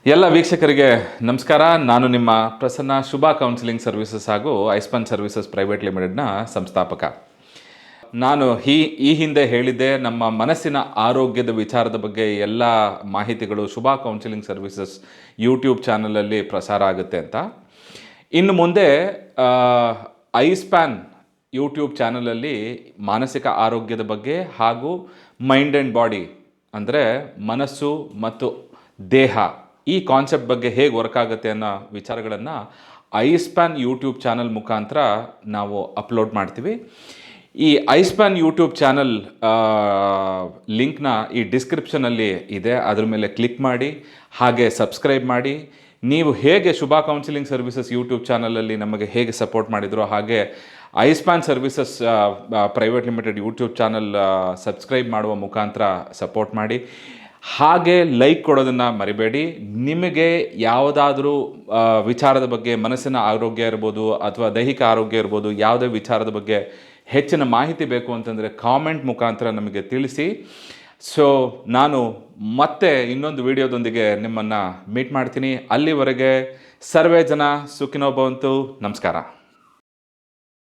ಎಲ್ಲ ವೀಕ್ಷಕರಿಗೆ ನಮಸ್ಕಾರ. ನಾನು ನಿಮ್ಮ ಪ್ರಸನ್ನ ಶುಭ ಕೌನ್ಸಿಲಿಂಗ್ ಸರ್ವಿಸಸ್ ಹಾಗೂ ಐಸ್ಪಾನ್ ಸರ್ವಿಸಸ್ ಪ್ರೈವೇಟ್ ಲಿಮಿಟೆಡ್ನ ಸಂಸ್ಥಾಪಕ. ನಾನು ಈ ಹಿಂದೆ ಹೇಳಿದ್ದೆ, ನಮ್ಮ ಮನಸ್ಸಿನ ಆರೋಗ್ಯದ ವಿಚಾರದ ಬಗ್ಗೆ ಎಲ್ಲ ಮಾಹಿತಿಗಳು ಶುಭ ಕೌನ್ಸಿಲಿಂಗ್ ಸರ್ವಿಸಸ್ ಯೂಟ್ಯೂಬ್ ಚಾನಲಲ್ಲಿ ಪ್ರಸಾರ ಆಗುತ್ತೆ ಅಂತ. ಇನ್ನು ಮುಂದೆ ಐಸ್ಪ್ಯಾನ್ ಯೂಟ್ಯೂಬ್ ಚಾನಲಲ್ಲಿ ಮಾನಸಿಕ ಆರೋಗ್ಯದ ಬಗ್ಗೆ ಹಾಗೂ ಮೈಂಡ್ ಆ್ಯಂಡ್ ಬಾಡಿ ಅಂದರೆ ಮನಸ್ಸು ಮತ್ತು ದೇಹ ಈ ಕಾನ್ಸೆಪ್ಟ್ ಬಗ್ಗೆ ಹೇಗೆ ವರ್ಕ್ ಆಗುತ್ತೆ ಅನ್ನೋ ವಿಚಾರಗಳನ್ನು ಐಸ್ಪ್ಯಾನ್ ಯೂಟ್ಯೂಬ್ ಚಾನಲ್ ಮುಖಾಂತರ ನಾವು ಅಪ್ಲೋಡ್ ಮಾಡ್ತೀವಿ. ಈ ಐಸ್ಪ್ಯಾನ್ ಯೂಟ್ಯೂಬ್ ಚಾನಲ್ ಲಿಂಕ್ನ ಈ ಡಿಸ್ಕ್ರಿಪ್ಷನಲ್ಲಿ ಇದೆ, ಅದ್ರ ಮೇಲೆ ಕ್ಲಿಕ್ ಮಾಡಿ ಹಾಗೆ ಸಬ್ಸ್ಕ್ರೈಬ್ ಮಾಡಿ. ನೀವು ಹೇಗೆ ಶುಭ ಕೌನ್ಸಿಲಿಂಗ್ ಸರ್ವಿಸಸ್ ಯೂಟ್ಯೂಬ್ ಚಾನಲಲ್ಲಿ ನಮಗೆ ಹೇಗೆ ಸಪೋರ್ಟ್ ಮಾಡಿದ್ರು, ಹಾಗೆ Ispan services private limited YouTube channel subscribe ಮಾಡುವ ಮುಖಾಂತರ ಸಪೋರ್ಟ್ ಮಾಡಿ. ಹಾಗೆ ಲೈಕ್ ಕೊಡೋದನ್ನು ಮರಿಬೇಡಿ. ನಿಮಗೆ ಯಾವುದಾದ್ರೂ ವಿಚಾರದ ಬಗ್ಗೆ, ಮನಸ್ಸಿನ ಆರೋಗ್ಯ ಇರ್ಬೋದು ಅಥವಾ ದೈಹಿಕ ಆರೋಗ್ಯ ಇರ್ಬೋದು, ಯಾವುದೇ ವಿಚಾರದ ಬಗ್ಗೆ ಹೆಚ್ಚಿನ ಮಾಹಿತಿ ಬೇಕು ಅಂತಂದರೆ ಕಾಮೆಂಟ್ ಮುಖಾಂತರ ನಮಗೆ ತಿಳಿಸಿ. ಸೊ ನಾನು ಮತ್ತೆ ಇನ್ನೊಂದು ವಿಡಿಯೋದೊಂದಿಗೆ ನಿಮ್ಮನ್ನು ಮೀಟ್ ಮಾಡ್ತೀನಿ. ಅಲ್ಲಿವರೆಗೆ ಸರ್ವೇ ಜನ ಸುಖಿನೋ ಭವಂತು. ನಮಸ್ಕಾರ.